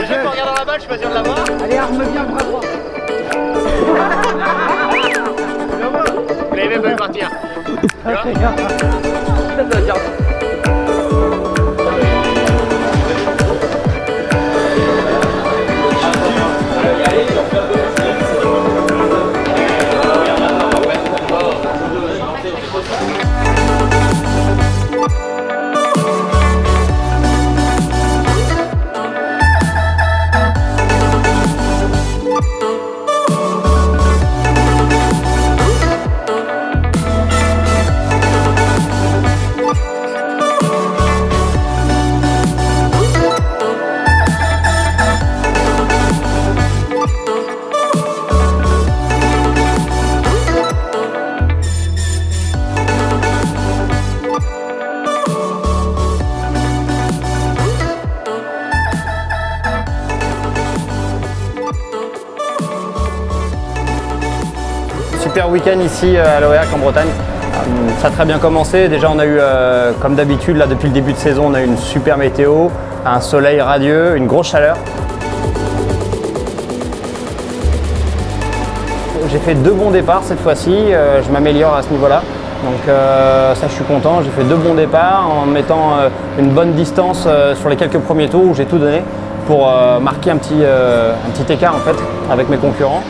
Je regarde dans la balle, je suis pas sûr de l'avoir. Allez, arme bien le bras droit. Vous l'avez même pas vu partir. Tu vois Super week-end ici à l'Aurillac en Bretagne. Ça a très bien commencé. Déjà on a eu, comme d'habitude, là depuis le début de saison, on a eu une super météo, un soleil radieux, une grosse chaleur. J'ai fait 2 bons départs cette fois-ci, je m'améliore à ce niveau-là. Donc ça je suis content, j'ai fait 2 bons départs en mettant une bonne distance sur les quelques premiers tours où j'ai tout donné pour marquer un petit écart en fait avec mes concurrents.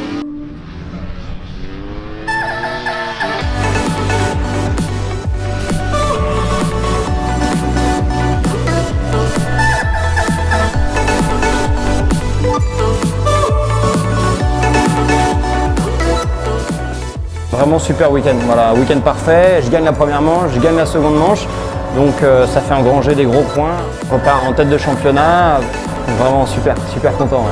Vraiment super week-end, voilà, week-end parfait, je gagne la première manche, je gagne la seconde manche, donc ça fait engranger des gros points, on repart en tête de championnat, vraiment super, super content. Ouais.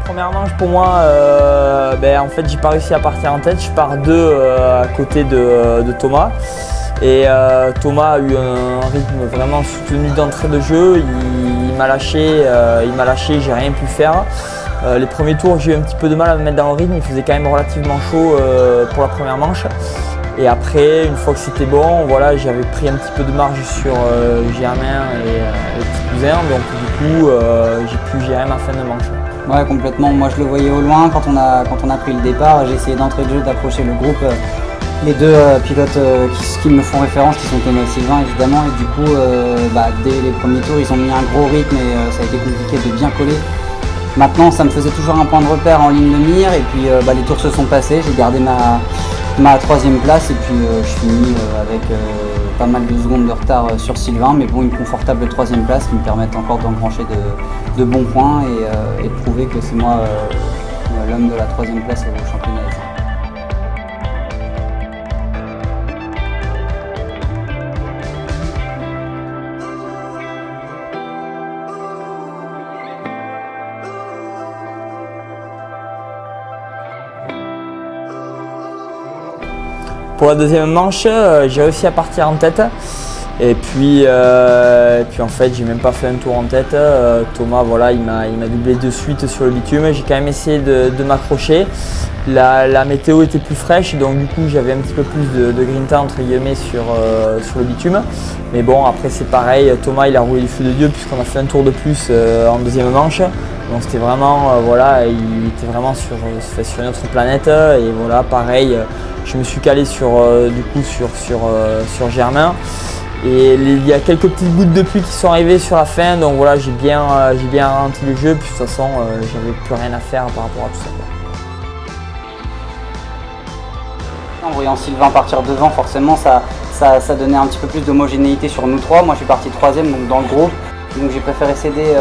Première manche pour moi, en fait j'ai pas réussi à partir en tête, je pars 2 à côté de Thomas et Thomas a eu un rythme vraiment soutenu d'entrée de jeu, il m'a lâché, j'ai rien pu faire. Les premiers tours j'ai eu un petit peu de mal à me mettre dans le rythme, il faisait quand même relativement chaud pour la première manche. Et après, une fois que c'était bon, voilà, j'avais pris un petit peu de marge sur Germain et le petit cousin, donc du coup j'ai pu gérer ma fin de manche. Ouais, complètement. Moi, je le voyais au loin quand on a pris le départ. J'ai essayé d'entrée de jeu d'approcher le groupe. Les 2 pilotes qui me font référence, qui sont Thomas et Sylvain évidemment. Et du coup, dès les premiers tours, ils ont mis un gros rythme et ça a été compliqué de bien coller. Maintenant, ça me faisait toujours un point de repère en ligne de mire. Et puis, les tours se sont passés. J'ai gardé ma 3e place et puis je finis avec pas mal de secondes de retard sur Sylvain, mais bon, une confortable 3e place qui me permettent encore d'engranger de bons points et de prouver que c'est moi l'homme de la 3e place au championnat F1. Pour la 2e manche, j'ai réussi à partir en tête Et puis en fait, j'ai même pas fait un tour en tête. Thomas, voilà, il m'a doublé de suite sur le bitume. J'ai quand même essayé de m'accrocher. La météo était plus fraîche, donc du coup j'avais un petit peu plus de grinta entre guillemets sur le bitume. Mais bon, après c'est pareil, Thomas il a roulé du feu de Dieu puisqu'on a fait un tour de plus en deuxième manche. Donc c'était vraiment, voilà, il était vraiment sur une autre planète. Et voilà, pareil, je me suis calé sur Germain. Et il y a quelques petites gouttes de pluie qui sont arrivées sur la fin, donc voilà, j'ai bien ralenti le jeu, puis de toute façon, j'avais plus rien à faire par rapport à tout ça. En voyant Sylvain partir devant, forcément, ça donnait un petit peu plus d'homogénéité sur nous trois. Moi, je suis parti troisième donc dans le groupe. Donc j'ai préféré céder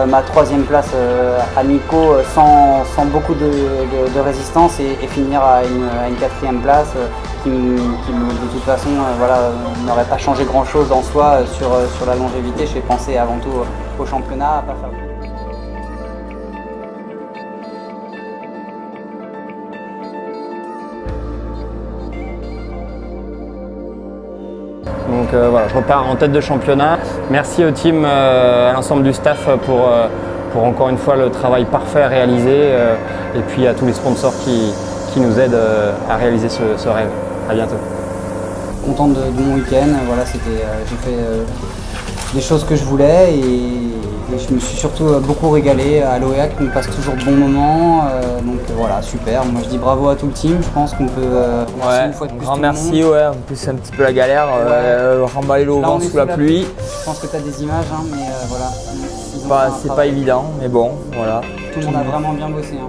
ma troisième place à Nico sans beaucoup de résistance et finir à une quatrième place qui de toute façon voilà, n'aurait pas changé grand chose en soi sur la longévité. J'ai pensé avant tout au championnat, à pas faire. Donc voilà, je repars en tête de championnat. Merci au team, à l'ensemble du staff pour encore une fois le travail parfait réalisé et puis à tous les sponsors qui nous aident à réaliser ce rêve. À bientôt. Content de mon week-end, voilà, j'ai fait des choses que je voulais et je me suis surtout beaucoup régalé à l'OEAC, on passe toujours de bons moments, donc voilà, super. Moi je dis bravo à tout le team, je pense qu'on peut ouais, un grand merci, ouais, en plus c'est un petit peu la galère, remballer l'eau au vent sous la pluie. Je pense que tu as des images, hein, mais voilà. C'est pas évident, mais bon, voilà. Tout le monde a vraiment bien bossé. Hein.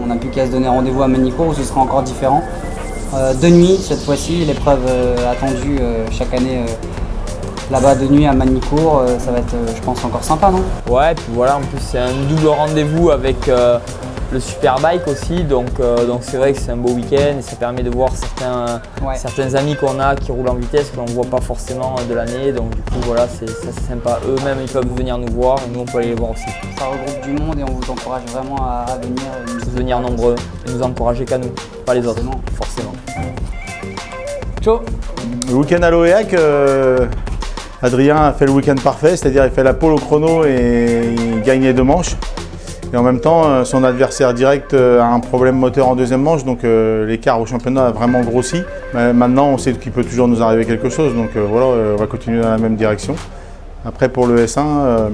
On n'a plus qu'à se donner rendez-vous à Manicourt où ce sera encore différent. De nuit cette fois-ci, l'épreuve attendue chaque année. Là-bas de nuit à Manicourt, ça va être, je pense, encore sympa, non? Ouais, et puis voilà, en plus c'est un double rendez-vous avec le Superbike aussi, donc c'est vrai que c'est un beau week-end et ça permet de voir certains amis qu'on a qui roulent en vitesse qu'on ne voit pas forcément de l'année, donc du coup voilà, c'est sympa. Eux-mêmes ils peuvent venir nous voir et nous on peut aller les voir aussi. Ça regroupe du monde et on vous encourage vraiment à venir nombreux et nous encourager qu'à nous, pas les autres, forcément. Ciao. Le week-end à l'OEAC, Adrien a fait le week-end parfait, c'est-à-dire il fait la pole au chrono et il gagne les deux manches. Et en même temps, son adversaire direct a un problème moteur en deuxième manche, donc l'écart au championnat a vraiment grossi. Mais maintenant, on sait qu'il peut toujours nous arriver quelque chose, donc voilà, on va continuer dans la même direction. Après, pour le S1,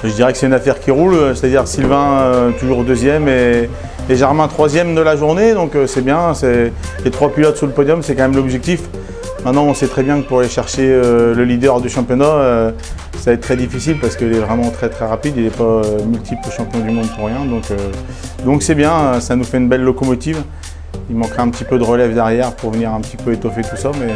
je dirais que c'est une affaire qui roule, c'est-à-dire Sylvain toujours deuxième et Germain troisième de la journée, donc c'est bien, les trois pilotes sous le podium, c'est quand même l'objectif. Maintenant, on sait très bien que pour aller chercher le leader du championnat, ça va être très difficile parce qu'il est vraiment très rapide, il n'est pas multiple champion du monde pour rien. Donc c'est bien, ça nous fait une belle locomotive. Il manquerait un petit peu de relève derrière pour venir un petit peu étoffer tout ça, mais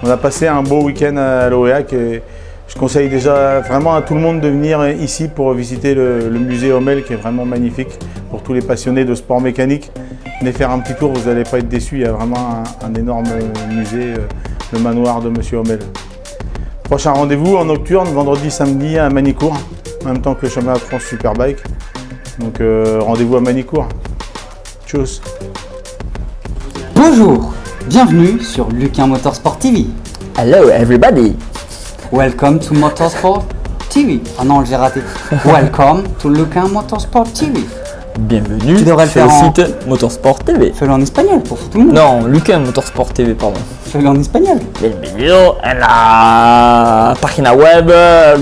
on a passé un beau week-end à l'OEAC et je conseille déjà vraiment à tout le monde de venir ici pour visiter le musée Hommel qui est vraiment magnifique pour tous les passionnés de sport mécanique. Venez faire un petit tour, vous n'allez pas être déçus, il y a vraiment un énorme musée, le manoir de Monsieur Hommel. Prochain rendez-vous en nocturne, vendredi, samedi à Manicourt, en même temps que le championnat de France Superbike. Donc rendez-vous à Manicourt. Tchuss. Bonjour, bienvenue sur Luquin Motorsport TV. Hello everybody. Welcome to Motorsport TV. Ah non, j'ai raté. Welcome to Luquin Motorsport TV. Bienvenue Tu devrais le sur faire le site Motorsport TV. Fais-le en espagnol pour tout le monde. Non, Luquin Motorsport TV, pardon. Fais-le en espagnol. Bienvenido en la página web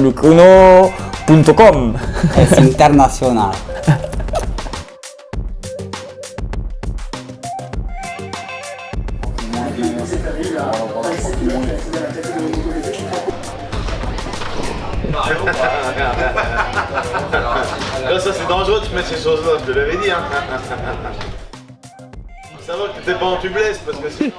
lucuno.com. Es internacional. Là, ça c'est dangereux de mettre ces choses-là, je te l'avais dit. Hein. Ça va que t'étais pas en tubeless parce que sinon...